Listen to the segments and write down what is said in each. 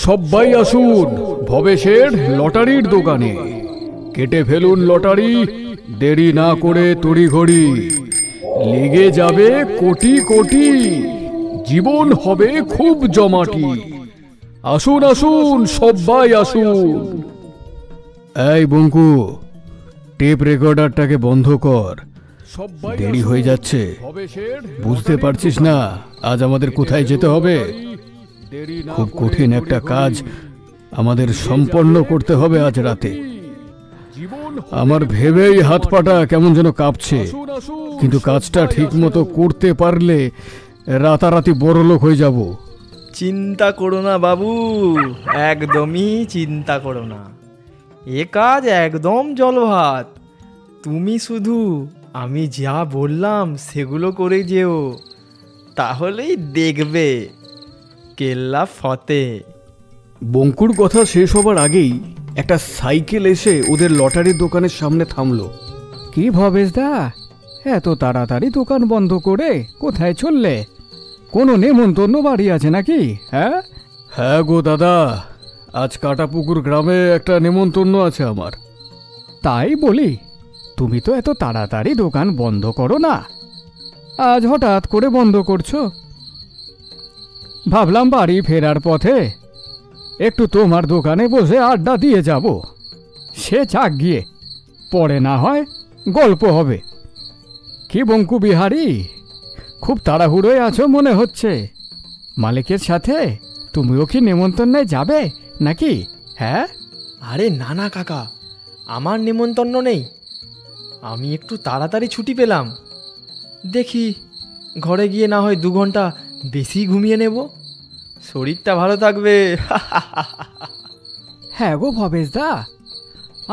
সবাই আসুন ভবেশের লটারির দোকানে, কেটে ফেলুন লটারি, দেরি না করে তড়িঘড়ি, লেগে যাবে কোটি কোটি, জীবন হবে খুব জমাটি। আসুন আসুন সবাই আসুন। এই বঙ্কু, টেপ রেকর্ডারটাকে বন্ধ কর, দেরি হয়ে যাচ্ছে। বুঝতে পারছিস না আজ আমাদের কোথায় যেতে হবে? খুব কঠিন একটা কাজ আমাদের সম্পন্ন করতে হবে আজ রাতে। আমার ভেবেই হাত পাটা কেমন যেন কাঁপছে, কিন্তু কাজটা ঠিক মতো করতে পারলে রাতারাতি বড়লোক হয়ে যাব। চিন্তা করো না বাবু, একদমই চিন্তা করো না, এ কাজ একদম জলভাত। তুমি শুধু আমি যা বললাম সেগুলো করে যেও, তাহলেই দেখবে কেল্লা ফতে। বঙ্কুর কথা শেষ হবার আগেই একটা সাইকেল এসে ওদের লটারির দোকানের সামনে থামলো। কি ভবেশ দা, এত তাড়াতাড়ি দোকান বন্ধ করে কোথায় চললে? কোনো নেমন্তন্ন বাড়ি আছে নাকি? হ্যাঁ হ্যাঁ গো দাদা, আজ কাটাপুকুর গ্রামে একটা নেমন্তন্ন আছে আমার। তাই বলি, তুমি তো এত তাড়াতাড়ি দোকান বন্ধ করো না, আজ হঠাৎ করে বন্ধ করছো। ভাবলাম বাড়ি ফেরার পথে একটু তোমার দোকানে বসে আড্ডা দিয়ে যাব, সে চাক গিয়ে পরে না হয় গল্প হবে। কি বঙ্কু বিহারি, খুব তাড়াহুড়োয় আছো মনে হচ্ছে। মালিকের সাথে তুমিও কি নেমন্তন্নে যাবে নাকি? হ্যাঁ আরে না না কাকা, আমার নেমন্তন্ন নেই, আমি একটু তাড়াতাড়ি ছুটি পেলাম। দেখি ঘরে গিয়ে না হয় 2 ঘন্টা বেশি ঘুমিয়ে নেব, শরীরটা ভালো থাকবে। হ্যাঁ গো ভবেশ দা,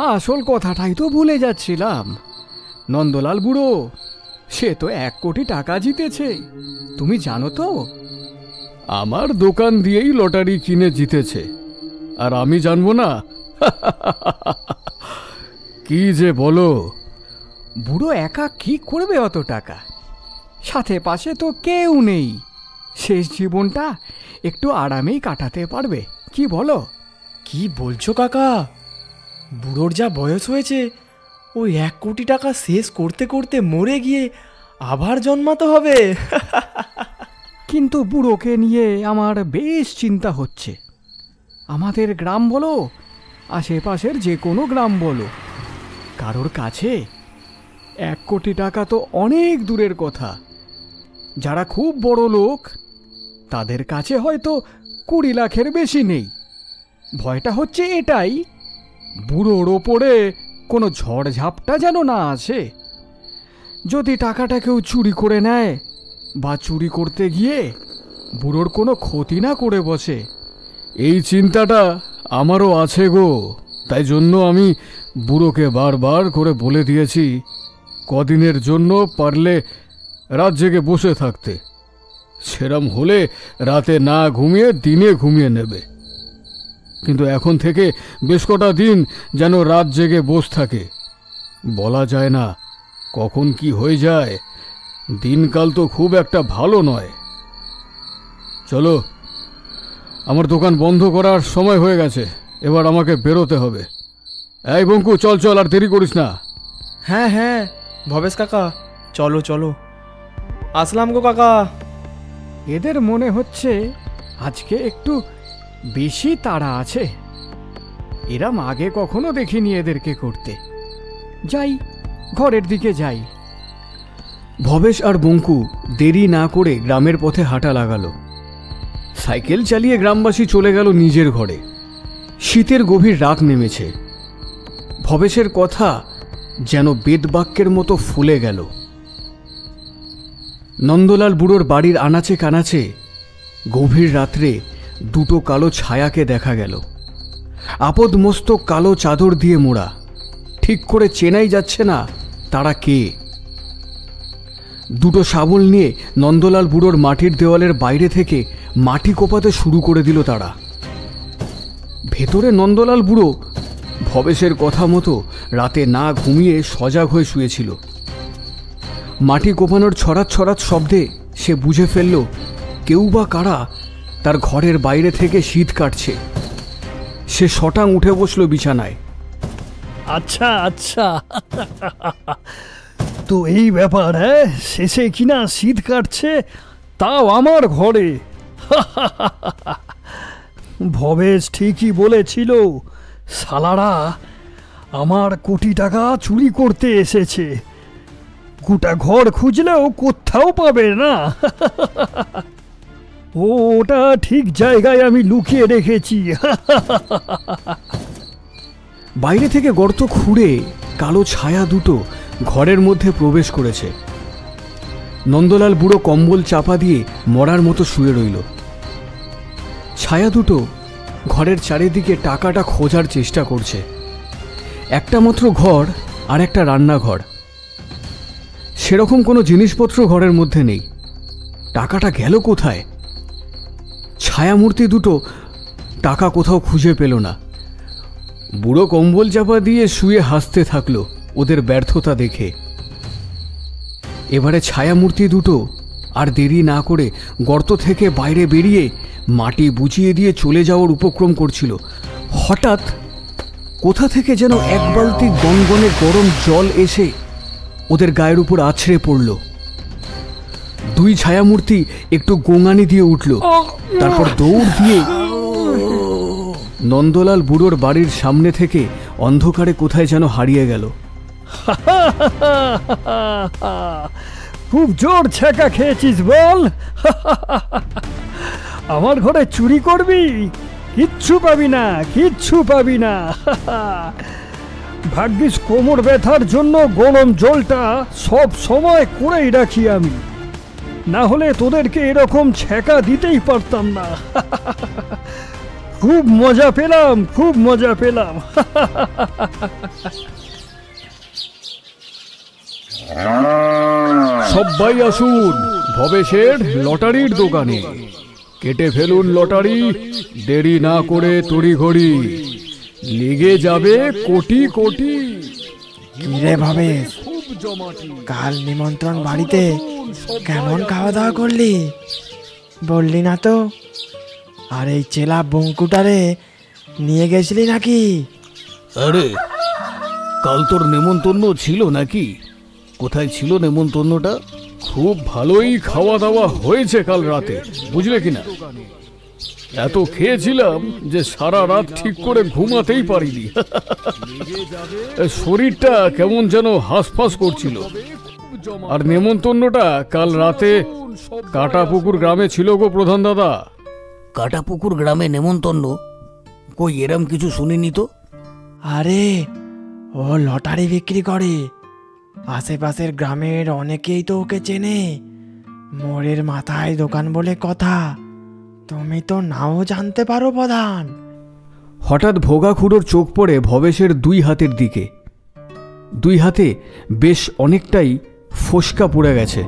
আসল কথাটাই তো ভুলে যাচ্ছিলাম। নন্দলাল বুড়ো সে তো 1 কোটি টাকা জিতেছে, তুমি জানো তো? আমার দোকান দিয়েই লটারি কিনে জিতেছে, আর আমি জানবো না? কি যে বলো। বুড়ো একা কি করবে অত টাকা? সাথে পাশে তো কেউ নেই, শেষ জীবনটা একটু আরামেই কাটাতে পারবে, কি বলো? কি বলছো কাকা, বুড়োর যা বয়স হয়েছে, ওই 1 কোটি টাকা শেষ করতে করতে মরে গিয়ে আবার জন্মাতে হবে। কিন্তু বুড়োকে নিয়ে আমার বেশ চিন্তা হচ্ছে। আমাদের গ্রাম বলো, আশেপাশের যে কোনো গ্রাম বলো, কারোর কাছে 1 কোটি টাকা তো অনেক দূরের কথা। যারা খুব বড় লোক তাদের কাছে হয়তো 20 লাখের বেশি নেই। ভয়টা হচ্ছে এটাই, বুড়োর ওপরে কোনো ঝড়ঝাপটা যেন না আসে। যদি টাকাটা কেউ চুরি করে নেয়, বা চুরি করতে গিয়ে বুড়োর কোনো ক্ষতি না করে বসে। এই চিন্তাটা আমারও আছে গো, তাই জন্য আমি বুড়োকে বারবার করে বলে দিয়েছি কদিনের জন্য পারলে রাত জেগে বসে থাকতে। সেরম হলে রাতে না ঘুমিয়ে দিনে ঘুমিয়ে নেবে, কিন্তু এখন থেকে বেশ কটা দিন যেন রাত জেগে বসে থাকে। বলা যায় না কখন কি হয়ে যায়, দিনকাল তো খুব একটা ভালো নয়। চলো, আমার দোকান বন্ধ করার সময় হয়ে গেছে, এবার আমাকে বেরোতে হবে। এই বঙ্কু, চল চল, আর দেরি করিস না। হ্যাঁ হ্যাঁ ভবেশ কাকা, চলো চলো। আসলাম গো কাকা। এদের মনে হচ্ছে আজকে একটু বেশি তাড়া আছে, এরম আগে কখনো দেখিনি এদেরকে করতে। যাই, ঘরের দিকে যাই। ভবেশ আর বঙ্কু দেরি না করে গ্রামের পথে হাঁটা লাগালো। সাইকেল চালিয়ে গ্রামবাসী চলে গেল নিজের ঘরে। শীতের গভীর রাত নেমেছে। ভবেশের কথা যেন বেদবাক্যের মতো ফুলে গেল। নন্দলাল বুড়োর বাড়ির আনাচে কানাচে গভীর রাত্রে 2টো কালো ছায়াকে দেখা গেল। আপদমস্তক কালো চাদর দিয়ে মোড়া, ঠিক করে চেনাই যাচ্ছে না তারা কে। 2টো শাবল নিয়ে নন্দলাল বুড়োর মাটির দেওয়ালের বাইরে থেকে মাটি কোপাতে শুরু করে দিল তারা। ভেতরে নন্দলাল বুড়ো ভবেশের কথা মতো রাতে না ঘুমিয়ে সজাগ হয়ে শুয়েছিল। মাটি কোপানোর ছড়াৎ ছড়াৎ শব্দে সে বুঝে ফেলল কেউ বা কারা তার ঘরের বাইরে থেকে শীত কাটছে। সে শটাং উঠে বসলো বিছানায়। আচ্ছা আচ্ছা, তো এই ব্যাপার, হ্যাঁ, শেষে কিনা শীত কাটছে, তাও আমার ঘরে। ভবেশ ঠিকই বলেছিল, শালারা আমার কোটি টাকা চুরি করতে এসেছে। গোটা ঘর খুঁজলেও কোথাও পাবে না। ওটা ঠিক জায়গায় আমি লুকিয়ে রেখেছি। বাইরে থেকে গর্ত খুঁড়ে কালো ছায়া দুটো ঘরের মধ্যে প্রবেশ করেছে। নন্দলাল বুড়ো কম্বল চাপা দিয়ে মরার মতো শুয়ে রইল। ছায়া দুটো ঘরের চারিদিকে টাকাটা খোঁজার চেষ্টা করছে। একটা মাত্র ঘর আর একটা রান্নাঘর, সেরকম কোনো জিনিসপত্র ঘরের মধ্যে নেই। টাকাটা গেল কোথায়? ছায়ামূর্তি দুটো টাকা কোথাও খুঁজে পেল না। বুড়ো কম্বল চাপা দিয়ে শুয়ে হাসতে থাকলো ওদের ব্যর্থতা দেখে। এবারে ছায়ামূর্তি দুটো আর দেরি না করে গর্ত থেকে বাইরে বেরিয়ে মাটি বুঝিয়ে দিয়ে চলে যাওয়ার উপক্রম করছিল। হঠাৎ কোথা থেকে যেন এক বালতি গনগনে গরম জল এসে ওদের গায়ের উপর আছড়ে পড়ল। দুই ছায়ামূর্তি একটু গোঙানি দিয়ে উঠল, তারপর দৌড় দিয়ে নন্দলাল বুড়োর বাড়ির সামনে থেকে অন্ধকারে কোথায় যেন হারিয়ে গেল। খুব জোর ছ্যাঁকা খেয়েছিস বল। আমার ঘরে চুরি করবি? কিচ্ছু পাবি না, কিচ্ছু পাবি না। ভাগ্যিস কোমর ব্যথার জন্য গরম জলটা সব সময় করেই রাখি আমি, না হলে তোদেরকে এরকম ছ্যাঁকা দিতেই পারতাম না। খুব মজা পেলাম, খুব মজা পেলাম। সবাই আসুন ভবেশের লটারির দোকানে, কেটে ফেলুন লটারি, দেরি না করে তড়িঘড়ি, লেগে যাবে কোটি কোটি। কিরে ভবেশ, কাল নিমন্ত্রণ বাড়িতে কেমন খাওয়া দাওয়া করলি? বললি না তো। আর এই চেলা বঙ্কুটারে নিয়ে গেছিলি নাকি? আরে কাল তোর নেমন্তন্ন ছিল নাকি? কোথায় ছিল নেমন্তন্নটা? খুব ভালোই খাওয়া দাওয়া হয়েছে কাল রাতে, বুঝলে কিনা? এত খেয়েছিলাম যে সারা রাত ঠিক করে ঘুমাতেই পারিনি। শরীরটা কেমন যেন হাঁসফাঁস করছিল। আর নেমন্তন্নটা কাল রাতে কাটাপুকুর গ্রামে ছিল গো প্রধান দাদা। কাটাপুকুর গ্রামে নেমন্তন্ন? কই এরম কিছু শুনিনি তো। আরে ও লটারি বিক্রি করে, আশেপাশের গ্রামের অনেকেই তো ওকে চেনে। মোড়ের মাথায় দোকান বলে কথা, তুমি তো নাও জানতে পারো প্রধান। হঠাৎ ভোগা খুড়োর চোখ পড়ে ভবেশের দুই হাতের দিকে। দুই হাতে বেশ অনেকটাই ফোসকা পড়ে গেছে,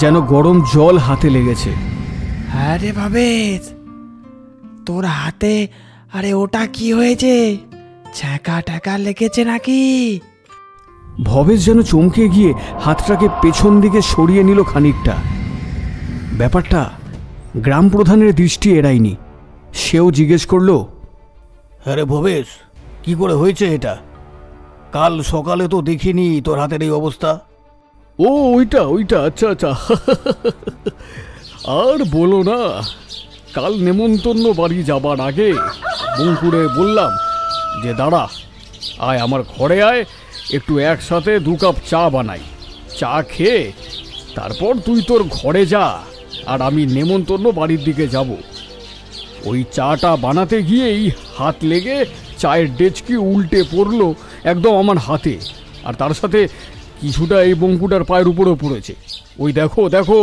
যেন গরম জল হাতে লেগেছে। হ্যাঁ রে ভবেশ, তোর হাতে আরে ওটা কি হয়েছে? ছ্যাঁকা ট্যাঁকা লেগেছে নাকি? ভবেশ যেন চমকে গিয়ে হাতটাকে পেছন দিকে সরিয়ে নিল খানিকটা। ব্যাপারটা গ্রাম প্রধানের দৃষ্টি এড়ায়নি। সেও জিজ্ঞেস করল, আরে ভবেশ, কি করে হয়েছে এটা? কাল সকালে তো দেখিনি তোর হাতের এই অবস্থা। ও ওইটা ওইটা, আচ্ছা আচ্ছা। আর বলো না, কাল নেমন্তন্ন বাড়ি যাবার আগে বঙ্কুরে বললাম যে দাঁড়া, আয় আমার ঘরে আয়, একটু একসাথে 2 কাপ চা বানাই। চা খেয়ে তারপর তুই তোর ঘরে যা, আর আমি নেমন্তন্ন বাড়ির দিকে যাব। ওই চাটা বানাতে গিয়েই হাত লেগে চায়ের ডেচকি উল্টে পড়লো একদম আমার হাতে, আর তার সাথে কিছুটা এই বঙ্কুটার পায়ের উপরেও পড়েছে। ওই দেখো দেখো,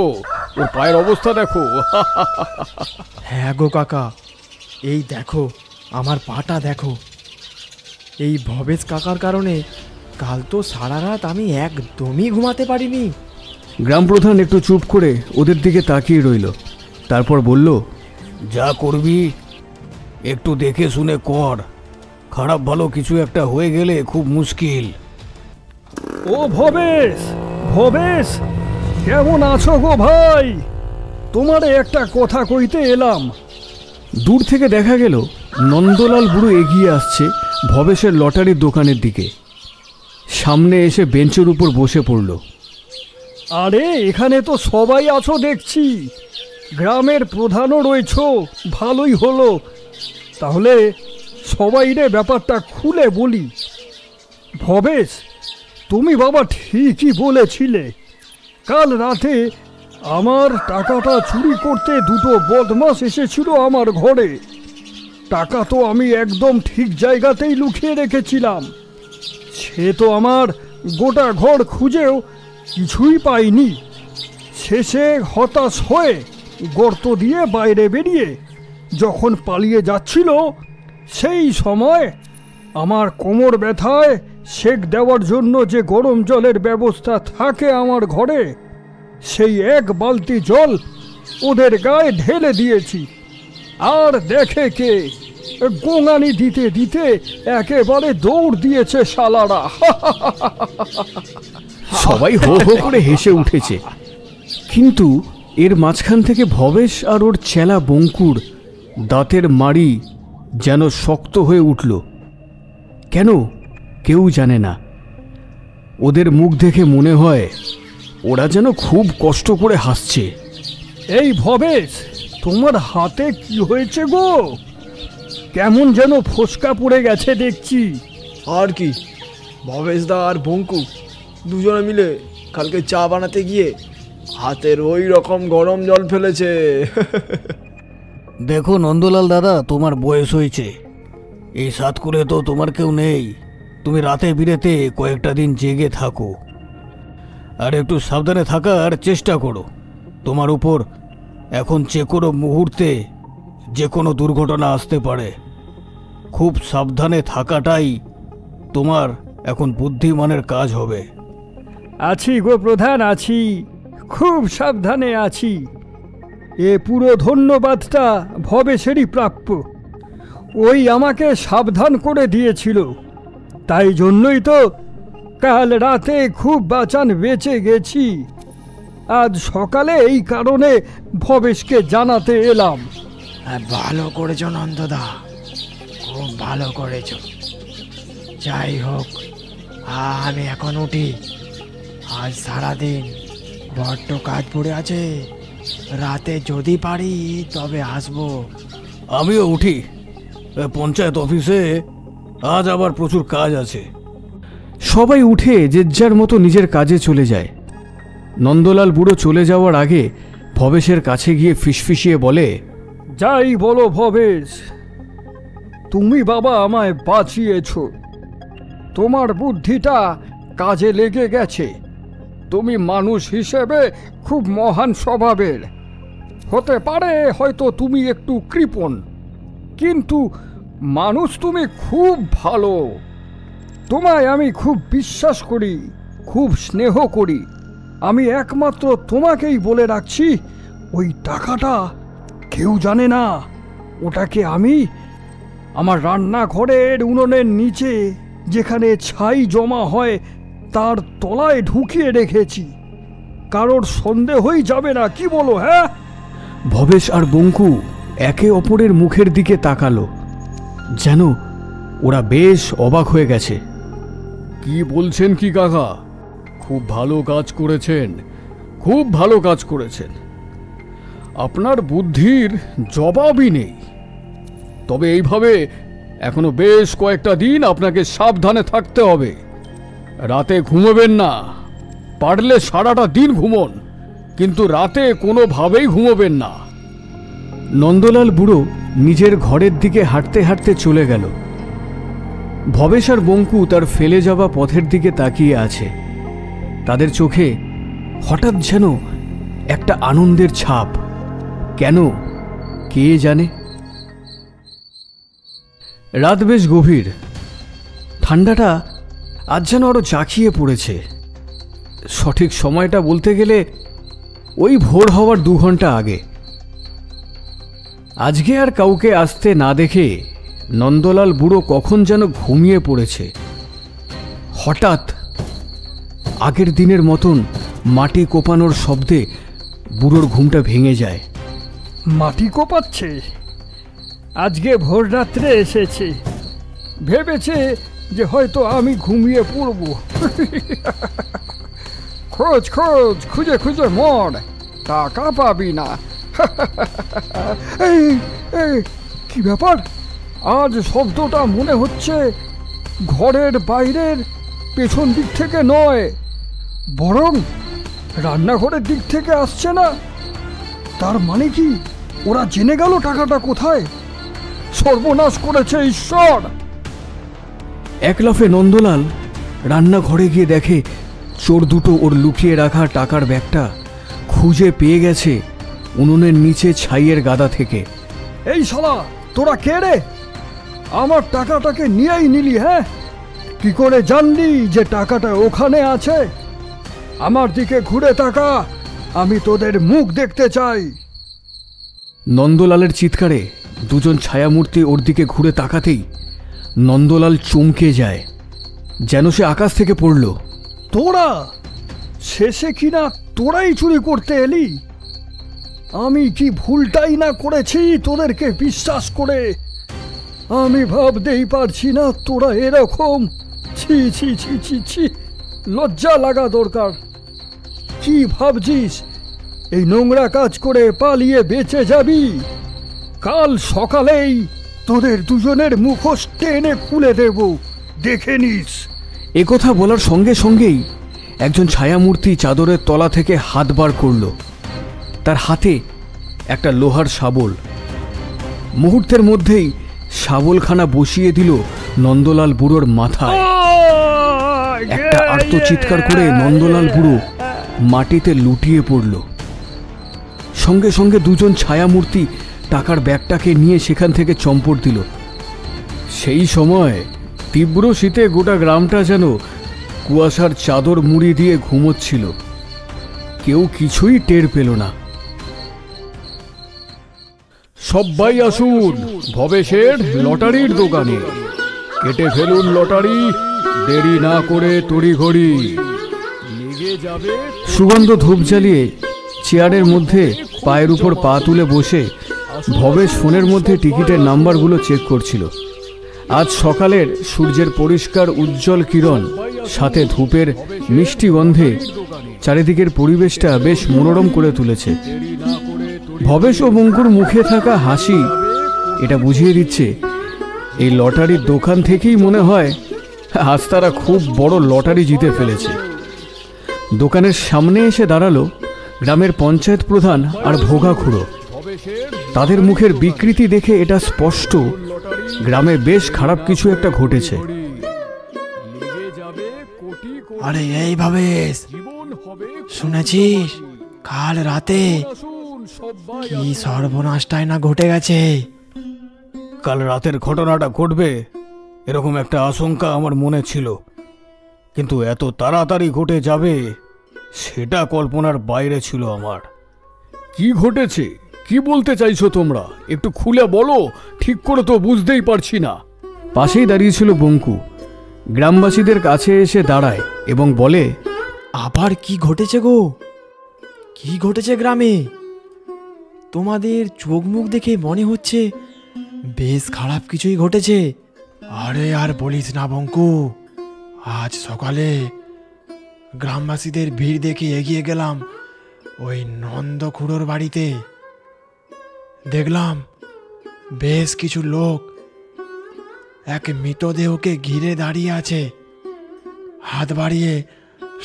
ওর পায়ের অবস্থা দেখো। হ্যাঁ গো কাকা, এই দেখো আমার পাটা দেখো। এই ভবেশ কাকার কারণে কাল তো সারা রাত আমি একদমই ঘুমাতে পারিনি। গ্রাম প্রধান একটু চুপ করে ওদের দিকে তাকিয়ে রইল, তারপর বলল, যা করবি একটু দেখে শুনে কর, খারাপ ভালো কিছু একটা হয়ে গেলে খুব মুশকিল। ও ভবেশ, ভবেশ কেমন আছো গো ভাই? তোমারে একটা কথা কইতে এলাম। দূর থেকে দেখা গেল নন্দলাল বুড়ো এগিয়ে আসছে ভবেশের লটারির দোকানের দিকে। সামনে এসে বেঞ্চের উপর বসে পড়ল। আরে এখানে তো সবাই আছো দেখছি, গ্রামের প্রধানও রয়েছ, ভালোই হলো। তাহলে সবাই রে ব্যাপারটা খুলে বলি। ভবেশ, তুমি বাবা ঠিকই বলেছিলে। কাল রাতে আমার টাকাটা চুরি করতে দুটো বদমাশ এসেছিল আমার ঘরে। টাকা তো আমি একদম ঠিক জায়গাতেই লুকিয়ে রেখেছিলাম। সে তো আমার গোটা ঘর খুঁজেও কিছুই পাইনি। শেষে হতাশ হয়ে গর্ত দিয়ে বাইরে বেরিয়ে যখন পালিয়ে যাচ্ছিল, সেই সময় আমার কোমর ব্যথায় সেক দেওয়ার জন্য যে গরম জলের ব্যবস্থা থাকে আমার ঘরে, সেই এক বালতি জল ওদের গায়ে ঢেলে দিয়েছি। আর দেখে কে, গোঙানি দিতে দিতে একেবারে দৌড় দিয়েছে শালারা। সবাই হো হো করে হেসে উঠেছে। কিন্তু এর মাঝখান থেকে ভবেশ আর ওর চেলা বঙ্কুর দাঁতের মাড়ি যেন শক্ত হয়ে উঠল। কেন কেউ জানে না। ওদের মুখ দেখে মনে হয় ওরা যেন খুব কষ্ট করে হাসছে। এই ভবেশ, তোমার হাতে কি হয়েছে গো? কেমন যেন ফোসকা পড়ে গেছে দেখছি। আর কি, ভবেশদা আর বঙ্কু দুজনে মিলে কালকে চা বানাতে গিয়ে হাতের ওই রকম গরম জল ফেলেছে। দেখো নন্দলাল দাদা, তোমার বয়স হয়েছে, এই সাত করে তো তোমার কেউ নেই। তুমি রাতে বিরেতে কয়েকটা দিন জেগে থাকো, আর একটু সাবধানে থাকার চেষ্টা করো। তোমার উপর এখন যে কোনো মুহূর্তে যে কোনো দুর্ঘটনা আসতে পারে। খুব সাবধানে থাকাটাই তোমার এখন বুদ্ধিমানের কাজ হবে। আছি গো প্রধান, আছি, খুব সাবধানে আছি। এ পুরো ধন্যবাদটা ভবেশেরই প্রাপ্য। ওই আমাকে সাবধান করে দিয়েছিল, তাই জন্যই তো কাল রাতে খুব বাঁচান বেঁচে গেছি। আজ সকালে এই কারণে ভবেশকে জানাতে এলাম। ভালো করেছো নন্দদা, খুব ভালো করেছো। যাই হোক, আমি এখন উঠি। আজ সারাদিন বড্ড কাজ পড়ে আছে, রাতে যদি পারি তবে আসবো। আমিও উঠি, পঞ্চায়েত অফিসে আজ আবার প্রচুর কাজ আছে। সবাই উঠে যে যার মতো নিজের কাজে চলে যায়। নন্দলাল বুড়ো চলে যাওয়ার আগে ভবেশের কাছে গিয়ে ফিসফিসিয়ে বলে, যাই বলো ভবেশ, তুমি বাবা আমায় বাঁচিয়েছ। তোমার বুদ্ধিটা কাজে লেগে গেছে। তুমি মানুষ হিসেবে খুব মহান স্বভাবের। হতে পারে হয়তো তুমি একটু কৃপণ, কিন্তু মানুষ তুমি খুব ভালো। তোমায় আমি খুব বিশ্বাস করি, খুব স্নেহ করি। আমি একমাত্র তোমাকেই বলে রাখছি, ওই টাকাটা কেউ জানে না। ওটাকে আমি আমার রান্নাঘরের উনুনের নিচে, যেখানে ছাই জমা হয়, তার তলায় ঢুকিয়ে রেখেছি। কারোর সন্দেহই যাবে না, কি বলো? হ্যাঁ। ভবেশ আর বঙ্কু একে অপরের মুখের দিকে তাকালো, যেন ওরা বেশ অবাক হয়ে গেছে। কি বলছেন কি কাকা? খুব ভালো কাজ করেছেন, খুব ভালো কাজ করেছেন। আপনার বুদ্ধির জবাবই নেই। তবে এইভাবে এখনো বেশ কয়েকটা দিন আপনাকে সাবধানে থাকতে হবে। রাতে ঘুমোবেন না, পারলে সারাটা দিন ঘুমোন, কিন্তু রাতে কোনোভাবেই ঘুমোবেন না। নন্দলাল বুড়ো নিজের ঘরের দিকে হাঁটতে হাঁটতে চলে গেল। ভবেশ আর বঙ্কু তার ফেলে যাওয়া পথের দিকে তাকিয়ে আছে। তাদের চোখে হঠাৎ যেন একটা আনন্দের ছাপ। কেন কে জানে। রাত বেশ গভীর। ঠান্ডাটা আজ যেন আরো জাঁকিয়ে পড়েছে। সঠিক সময়টা বলতে গেলে ওই ভোর হওয়ার 2 ঘন্টা আগে। আজকে আর কাউকে আসতে না দেখে নন্দলাল বুড়ো কখন যেন ঘুমিয়ে পড়েছে। হঠাৎ আগের দিনের মতন মাটি কোপানোর শব্দে বুড়োর ঘুমটা ভেঙে যায়। মাটি কোপাচ্ছে? আজকে ভোর রাত্রে এসেছে, ভেবেছে যে হয়তো আমি ঘুমিয়ে পড়ব। খোঁজ খোঁজ, খুঁজে খুঁজে মর, টাকা পাবি না। এই এই, কি ব্যাপার? আজ শব্দটা মনে হচ্ছে ঘরের বাইরের পেছন দিক থেকে নয়, বরং রান্নাঘরের দিক থেকে আসছে না। তার মানে কি ওরা জেনে গেল টাকাটা কোথায়? সর্বনাশ করেছে ঈশ্বর! এক লাফে নন্দলাল রান্নাঘরে গিয়ে দেখে চোর দুটো ওর লুকিয়ে রাখা টাকার ব্যাগটা খুঁজে পেয়ে গেছে উনুনের নিচে ছাইয়ের গাদা থেকে। এই শালা, তোরা কে রে? আমার টাকাটাকে নিয়েই নিলি? হ্যাঁ, কি করে জানলি যে টাকাটা ওখানে আছে? আমার দিকে ঘুরে তাকা, আমি তোদের মুখ দেখতে চাই। নন্দলালের চিৎকারে দুজন ছায়ামূর্তি ওর দিকে ঘুরে তাকাতেই নন্দলাল চমকে যায়, যেন সে আকাশ থেকে পড়ল। তোরা শেষে কিনা তোরাই চুরি করতে এলি? আমি কি ভুলটাই না করেছি তোদেরকে বিশ্বাস করে? আমি ভাবতেই পারছি না তোরা এরকম। ছি ছি ছি ছি ছি, লজ্জা লাগা দরকার। কি ভাবছিস এই নোংরা কাজ করে পালিয়ে বেঁচে যাবি? কাল সকালেই তোদের দুজনের মুখোশ টেনে খুলে দেব, দেখে নিস। একথা বলার সঙ্গে সঙ্গেই একজন ছায়ামূর্তি চাদরের তলা থেকে হাত বার করল। তার হাতে একটা লোহার শাবল। মুহূর্তের মধ্যেই শাবলখানা বসিয়ে দিল নন্দলাল বুড়োর মাথায়। একটা আর্তচিৎকার করে নন্দলাল বুড়ো মাটিতে লুটিয়ে পড়ল। সঙ্গে সঙ্গে দুজন ছায়ামূর্তি টাকার ব্যাগটাকে নিয়ে সেখান থেকে চম্পট দিল। সেই সময় তীব্র শীতে গোটা গ্রামটা যেন কুয়াশার চাদর মুড়ি দিয়ে ঘুমোচ্ছিল। কেউ কিছুই টের পেল না। সবাই আসুন ভবেশের লটারির দোকানে, কেটে ফেলুন লটারি, দেরি না করে তড়িঘড়ি লেগে যাবে। সুগন্ধ ধূপ জ্বালিয়ে চেয়ারের মধ্যে পায়ের উপর পা তুলে বসে ভবেশ ফোনের মধ্যে টিকিটের নাম্বারগুলো চেক করছিল। আজ সকালের সূর্যের পরিষ্কার উজ্জ্বল কিরণ সাথে ধূপের মিষ্টি গন্ধে চারিদিকের পরিবেশটা বেশ মনোরম করে তুলেছে। ভবেশ ও বঙ্কুর মুখে থাকা হাসি এটা বুঝিয়ে দিচ্ছে এই লটারির দোকান থেকেই মনে হয় আজ তারা খুব বড় লটারি জিতে ফেলেছে। দোকানের সামনে এসে দাঁড়ালো গ্রামের পঞ্চায়েত প্রধান আর ভোগা খুড়ো। তাদের মুখের বিকৃতি দেখে এটা স্পষ্ট গ্রামে বেশ খারাপ কিছু একটা ঘটেছে। আরে এইভাবে শুনেছিস কাল রাতে কি সর্বনাশটাই না ঘটে গেছে? কাল রাতের ঘটনাটা ঘটবে এরকম একটা আশঙ্কা আমার মনে ছিল, কিন্তু এত তাড়াতাড়ি ঘটে যাবে সেটা কল্পনার বাইরে ছিল আমার। কি ঘটেছে? কি বলতে চাইছো তোমরা? একটু খুলে বলো, ঠিক করে তো বুঝতেই পারছি না। পাশেই দাঁড়িয়েছিল বঙ্কু। গ্রামবাসীদের কাছে এসে দাঁড়ায় এবং বলে, আবার কি ঘটেছে গো? কি ঘটেছে গ্রামে? তোমাদের চোখ মুখ দেখে মনে হচ্ছে বেশ খারাপ কিছুই ঘটেছে। আরে আর বলিস না বঙ্কু, আজ সকালে গ্রামবাসীদের ভিড় দেখে এগিয়ে গেলাম ওই নন্দ খুড়োর বাড়িতে। দেখলাম বেশ কিছু লোক এক মৃতদেহকে ঘিরে দাঁড়িয়ে আছে। হাত বাড়িয়ে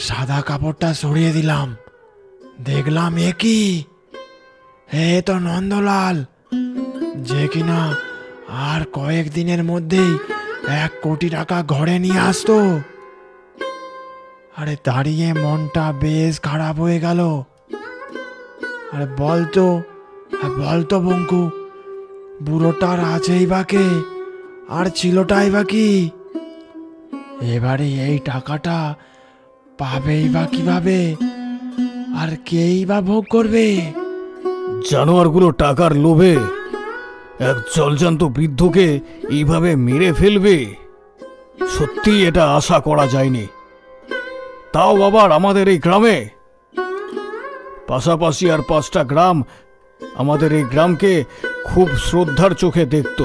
সাদা কাপড়টা সরিয়ে দিলাম, দেখলাম এ কি, এ তো নন্দলাল, যে কিনা আর কয়েকদিনের মধ্যেই 1 কোটি টাকা ঘরে নিয়ে আসতো। আরে দাঁড়িয়ে মনটা বেশ খারাপ হয়ে গেল। আরে বলতো বঙ্কু, বুড়োটার আছেই বা কে, আর ছিলটাই বা কি? এবারে এই টাকাটা পাবেই বা কিভাবে, আর কেই বা ভোগ করবে? জানোয়ারগুলো টাকার লোভে এক জলজান্ত বৃদ্ধকে এইভাবে মেরে ফেলবে, সত্যি এটা আশা করা যায়নি। তাও আবার আমাদের এই গ্রামে। পাশাপাশি আর 5টা গ্রাম আমাদের এই গ্রামকে খুব শ্রদ্ধার চোখে দেখত,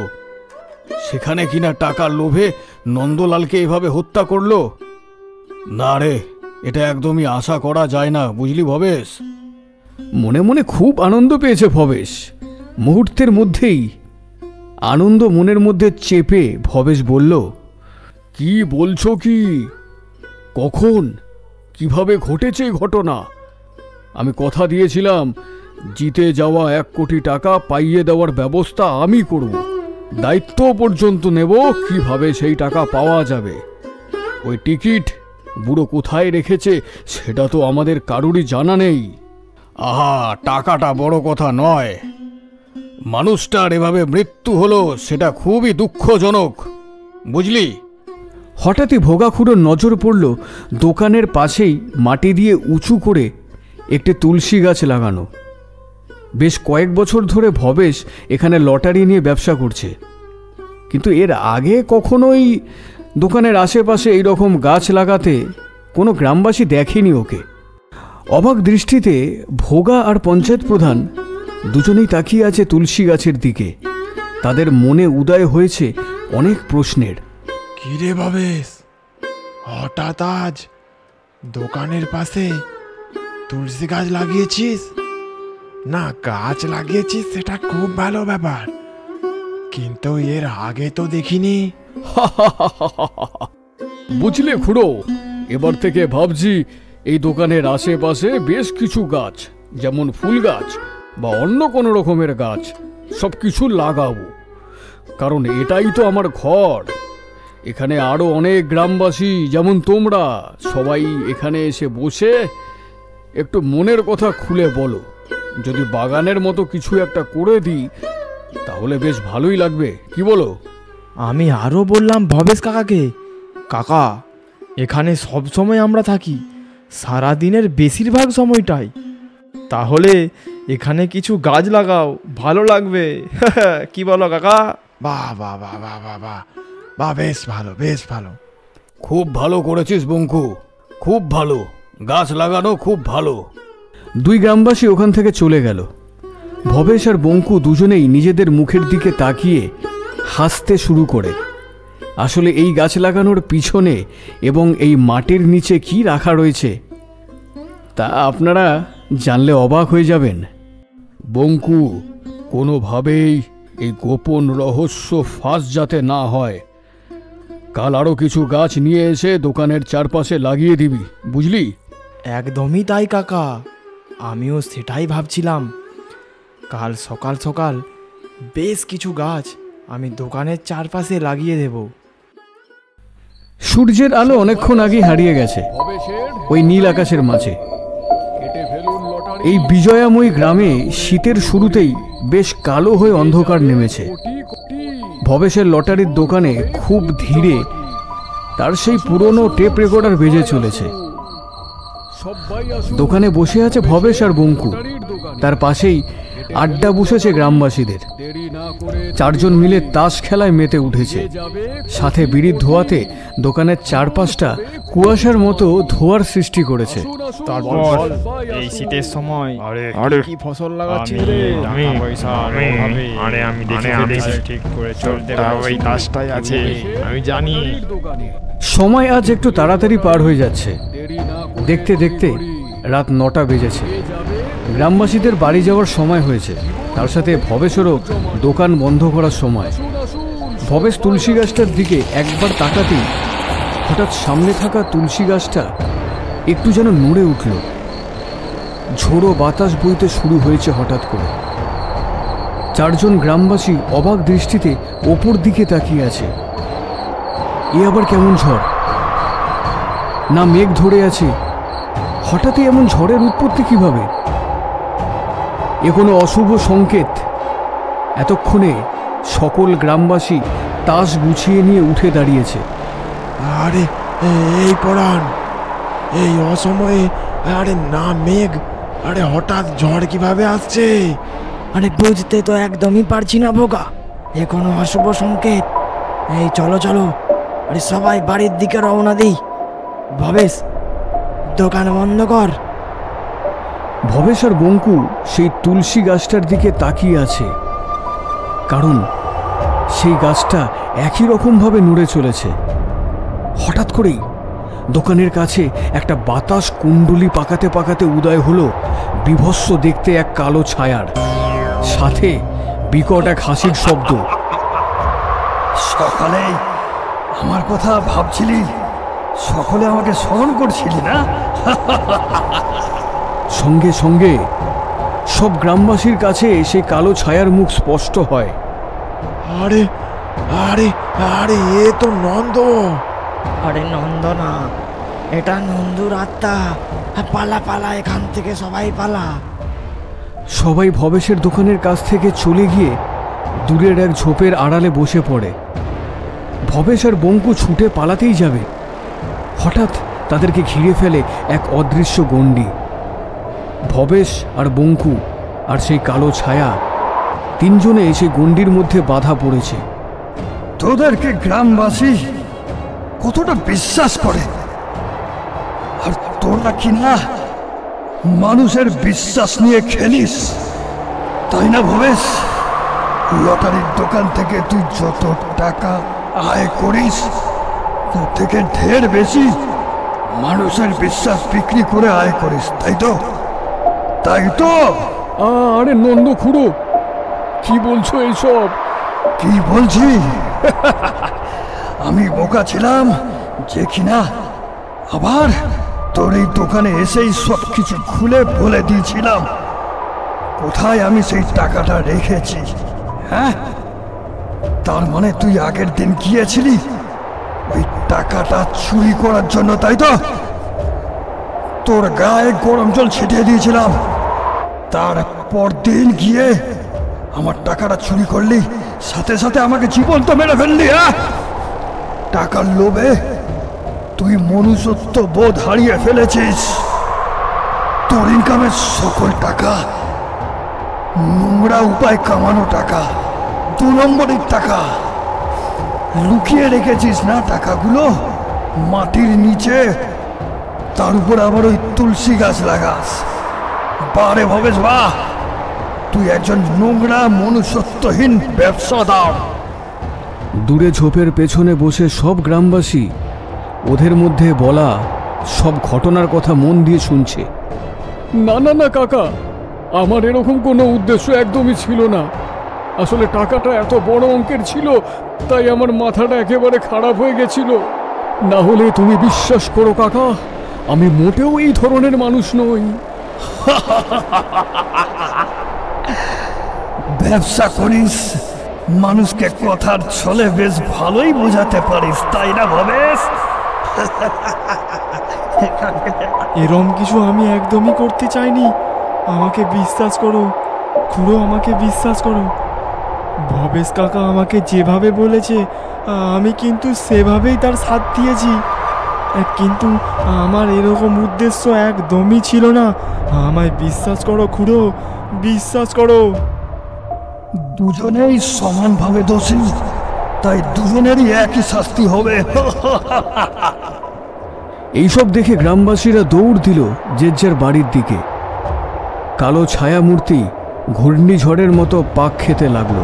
সেখানে কিনা টাকার লোভে নন্দলালকে এভাবে হত্যা করলো? না রে, এটা একদমই আশা করা যায় না, বুঝলি ভবেশ? মনে মনে খুব আনন্দ পেয়েছে ভবেশ। মুহূর্তের মধ্যেই আনন্দ মনের মধ্যে চেপে ভবেশ বলল, কি বলছো কি? কখন কিভাবে ঘটেছে এই ঘটনা? আমি কথা দিয়েছিলাম জিতে যাওয়া 1 কোটি টাকা পাইয়ে দেওয়ার ব্যবস্থা আমি করব, দায়িত্ব পর্যন্ত নেব কিভাবে সেই টাকা পাওয়া যাবে। ওই টিকিট বুড়ো কোথায় রেখেছে সেটা তো আমাদের কারুরই জানা নেই। আহা, টাকাটা বড় কথা নয়, মানুষটার এভাবে মৃত্যু হলো সেটা খুবই দুঃখজনক, বুঝলি? হঠাৎই ভোগাখুড়োর নজর পড়ল দোকানের পাশেই মাটি দিয়ে উঁচু করে একটি তুলসী গাছ লাগানো। বেশ কয়েক বছর ধরে ভবেশ এখানে লটারি নিয়ে ব্যবসা করছে, কিন্তু এর আগে কখনোই দোকানের আশেপাশে এই রকম গাছ লাগাতে কোনো গ্রামবাসী দেখেনি ওকে। অবাক দৃষ্টিতে ভোগা আর পঞ্চায়েত প্রধান দুজনেই তাকিয়ে আছে তুলসী গাছের দিকে। তাদের মনে উদয় হয়েছে অনেক প্রশ্নের। কিরে ভবেশ, হঠাৎ আজ দোকানের পাশে তুলসী গাছ লাগিয়েছিস? না, গাছ লাগিয়েছিস সেটা খুব ভালো ব্যাপার, কিন্তু এর আগে তো দেখিনি। বুঝলে খুড়ো, এবার থেকে ভাবছি এই দোকানের আশেপাশে বেশ কিছু গাছ, যেমন ফুল গাছ বা অন্য কোনো রকমের গাছ, সব কিছু লাগাবো। কারণ এটাই তো আমার ঘর। এখানে আরো অনেক গ্রামবাসী যেমন তোমরা সবাই এখানে এসে বসে একটু মনের কথা খুলে বলো। যদি বাগানের মতো কিছু একটা করে দিই তাহলে বেশ ভালোই লাগবে, কি বলো? আমি আরও বললাম ভবেশ কাকাকে, কাকা এখানে সব সময় আমরা থাকি, সারা দিনের বেশিরভাগ সময়টাই, তাহলে এখানে কিছু গাছ লাগাও, ভালো লাগবে। কি বলো কাকা? বাহ বাহ বাহ বাহ বাহ বাহ বাহ, বেশ ভালো, বেশ ভালো। খুব ভালো করেছিস বঙ্কু, খুব ভালো, গাছ লাগানো খুব ভালো। দুই গ্রামবাসী ওখান থেকে চলে গেল। ভবেশ আর বঙ্কু দুজনেই নিজেদের মুখের দিকে তাকিয়ে হাসতে শুরু করে। আসলে এই গাছ লাগানোর পিছনে এবং এই মাটির নিচে কি রাখা রয়েছে তা আপনারা জানলে অবাক হয়ে যাবেন। বঙ্কু, কোনোভাবেই এই গোপন রহস্য ফাঁস যাতে না হয়, কাল আরো কিছু গাছ নিয়ে এসে দোকানের চারপাশে লাগিয়ে দিবি, বুঝলি? একদমই তাই কাকা, আমিও সেটাই ভাবছিলাম। কাল সকাল সকাল বেশ কিছু গাছ আমি দোকানের চারপাশে লাগিয়ে দেব। সূর্যের আলো অনেকক্ষণ আগে হারিয়ে গেছে ওই নীল আকাশের মাঝে। এই বিজয়াময়ী গ্রামে শীতের শুরুতেই বেশ কালো হয়ে অন্ধকার নেমেছে। ভবেশের লটারির দোকানে খুব ধীরে তার সেই পুরনো টেপ রেকর্ডার বেজে চলেছে। দোকানে বসে আছে ভবেশ আর বঙ্কু, তার পাশেই আড্ডা বসেছে গ্রামবাসীদের। চারজন মিলে তাস খেলায় মেতে উঠেছে, সাথে বিড়ির ধোঁয়াতে দোকানের চারপাশটা কুয়াশার মতো ধোঁয়ার সৃষ্টি করেছে। তারপর এই শীতের সময় কি ফসল লাগাচ্ছি রে? আমি ঠিক করে চলতে ওই তাসটাই আছে, আমি জানি। সময় আজ একটু তাড়াতাড়ি পার হয়ে যাচ্ছে। দেখতে দেখতে রাত 9টা বেজেছে। গ্রামবাসীদের বাড়ি যাওয়ার সময় হয়েছে, তার সাথে ভবেশেরও দোকান বন্ধ করার সময়। ভবেশ তুলসী গাছটার দিকে একবার তাকাতেই হঠাৎ সামনে থাকা তুলসী গাছটা একটু যেন নড়ে উঠল। ঝোড়ো বাতাস বইতে শুরু হয়েছে হঠাৎ করে। চারজন গ্রামবাসী অবাক দৃষ্টিতে ওপর দিকে তাকিয়ে আছে। এ আবার কেমন ঝড়? না মেঘ ধরে আছে, হঠাৎই এমন ঝড়ের উৎপত্তি কিভাবে? এ কোনো অশুভ সংকেত? এতক্ষণে সকল গ্রামবাসী তাস গুছিয়ে নিয়ে উঠে দাঁড়িয়েছে। আরে এই পরাণ, এই অসময়ে, আরে না মেঘ, আরে হঠাৎ ঝড় কিভাবে আসছে? আরে বুঝতে তো একদমই পারছি না ভোগা, এ কোনো অশুভ সংকেত। এই চলো চলো, আরে সবাই বাড়ির দিকে রওনা দিই। ভবেশ, দোকান বন্ধ কর। ভবেশ আর বঙ্কু সেই তুলসী গাছটার দিকে তাকিয়ে আছে। কারণ সেই গাছটা একই রকমভাবে নড়ে চলেছে। হঠাৎ করেই দোকানের কাছে একটা বাতাস কুণ্ডুলি পাকাতে পাকাতে উদয় হলো বিভৎস দেখতে এক কালো ছায়ার, সাথে বিকট এক হাসির শব্দ। সকালে আমার কথা ভাবছিলি, সকলে আমাকে স্মরণ করছিলি না? সঙ্গে সঙ্গে সব গ্রামবাসীর কাছে সেই কালো ছায়ার মুখ স্পষ্ট হয়। আরে আরে আরে, এ তো নন্দ। আরে নন্দ না, এটা নন্দুর আত্মা। পালা পালা, এখান থেকে সবাই পালা। সবাই ভবেশের দোকানের কাছ থেকে চলে গিয়ে দূরের এক ঝোপের আড়ালে বসে পড়ে। ভবেশ আর বঙ্কু ছুটে পালাতেই যাবে, হঠাৎ তাদেরকে ঘিরে ফেলে এক অদৃশ্য গণ্ডি। ভবেশ আর বঙ্কু আর সেই কালো ছায়া তিনজনে সেই গণ্ডির মধ্যে বাধা পড়েছে। তোদেরকে গ্রামবাসী কতটা বিশ্বাস করে, আর তোরা কিনা মানুষের বিশ্বাস নিয়ে খেলিস, তাই না ভবেশ? লটারির দোকান থেকে তুই যত টাকা আয় করিস, তার থেকে ঢের বেশি মানুষের বিশ্বাস বিক্রি করে আয় করিস, তাই তো? তাই তো? আরে নন্দ খুড়ো, কি বলছো এইসব? কি বলছি? আমি বোকা ছিলাম যে কিনা আবার তোর এই দোকানে এসেই সব কিছু খুলে বলে দিয়েছিলাম কোথায় আমি সেই টাকাটা রেখেছি। হ্যাঁ, তার মানে তুই আগের দিন গিয়েছিলি ওই টাকাটা চুরি করার জন্য, তাই তো? তোর গায়ে গরম জল ছিটিয়ে দিয়েছিলাম, তারপর দিন গিয়ে আমার টাকাটা চুরি করলি, সাথে সাথে আমাকে জীবন্ত মেরে ফেললি। হ্যাঁ, টাকার লোভে তুই মনুষ্যত্ব বোধ হারিয়ে ফেলেছিস। তোর ইনকামের সকল টাকা নোংরা উপায় কামানো টাকা, 2 নম্বরের টাকা। লুকিয়ে রেখেছিস না টাকাগুলো মাটির নিচে, তার উপর আবার ওই তুলসী গাছ লাগাস। বারে ভবেশ বাহ, তুই একজন নোংরা মনুষ্যত্বহীন ব্যবসাদার। দূরে ঝোপের পেছনে বসে সব গ্রামবাসী ওদের মধ্যে বলা সব ঘটনার কথা মন দিয়ে শুনছে। না না না কাকা, আমার এরকম কোনো উদ্দেশ্য একদমই ছিল না। আসলে টাকাটা এত বড় অঙ্কের ছিল, তাই আমার মাথাটা একেবারে খারাপ হয়ে গেছিল। না হলে তুমি বিশ্বাস করো কাকা, আমি মোটেও এই ধরনের মানুষ নই। ব্যবসা করিস, মানুষকে কথার ছলে বেশ ভালোই বোঝাতে পারিস, তাই না ভবেশ? এরম কিছু আমি একদমই করতে চাইনি। আমাকে বিশ্বাস করো খুড়ো, আমাকে বিশ্বাস করো। ভবেশ কাকা আমাকে যেভাবে বলেছে আমি কিন্তু সেভাবেই তার সাথ দিয়েছি, কিন্তু আমার এরকম উদ্দেশ্য একদমই ছিল না। আমায় বিশ্বাস করো খুড়ো, বিশ্বাস করো। দুজনেই সমানভাবে দোষী, তাই দুজনেরই একই শাস্তি হবে। এইসব দেখে গ্রামবাসীরা দৌড় দিল যে যার বাড়ির দিকে। কালো ছায়া মূর্তি ঘূর্ণিঝড়ের মতো পাক খেতে লাগলো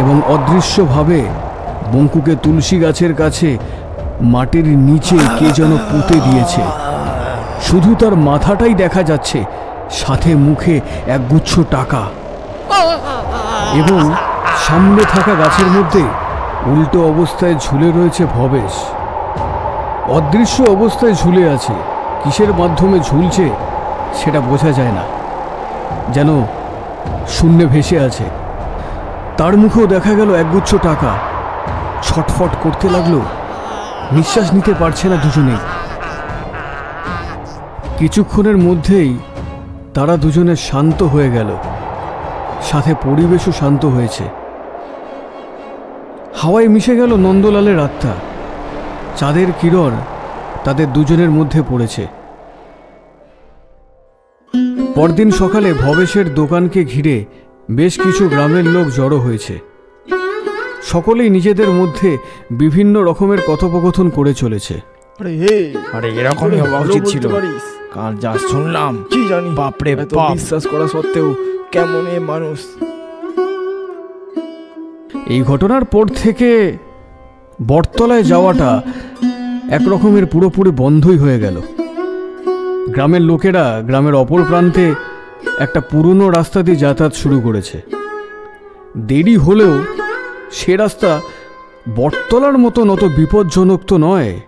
এবং অদৃশ্যভাবে বঙ্কুকে তুলসী গাছের কাছে মাটির নিচে কে যেন পুঁতে দিয়েছে। শুধু তার মাথাটাই দেখা যাচ্ছে, সাথে মুখে একগুচ্ছ টাকা, এবং সামনে থাকা গাছের মধ্যে উল্টো অবস্থায় ঝুলে রয়েছে ভবেশ। অদৃশ্য অবস্থায় ঝুলে আছে, কিসের মাধ্যমে ঝুলছে সেটা বোঝা যায় না, যেন শূন্যে ভেসে আছে। তার মুখেও দেখা গেল একগুচ্ছ টাকা। ছটফট করতে লাগলো, নিঃশ্বাস নিতে পারছে না দুজনেই। কিছুক্ষণের মধ্যেই তারা দুজনে শান্ত হয়ে গেল, সাথে পরিবেশও শান্ত হয়েছে। হাওয়ায় মিশে গেল নন্দলালের আত্মা। চাঁদের কিরণ তাদের দুজনের মধ্যে পড়েছে। পরদিন সকালে ভবেশের দোকানকে ঘিরে বেশ কিছু গ্রামের লোক জড়ো হয়েছে। সকলেই নিজেদের মধ্যে বিভিন্ন রকমের কথোপকথন করে চলেছে। আরে এরকমই হওয়া উচিত ছিল। কাল যা শুনলাম, কি জানি, বাপরে বাপ, বিশ্বাস করা সত্ত্বেও কেমন এ মানুষ। এই ঘটনার পর থেকে বটতলায় যাওয়াটা একরকমের পুরোপুরি বন্ধই হয়ে গেল। গ্রামের লোকেরা গ্রামের অপর প্রান্তে একটা পুরনো রাস্তা দিয়ে যাতায়াত শুরু করেছে। দেরি হলেও সে রাস্তা বটতলার মতন অত বিপজ্জনক তো নয়।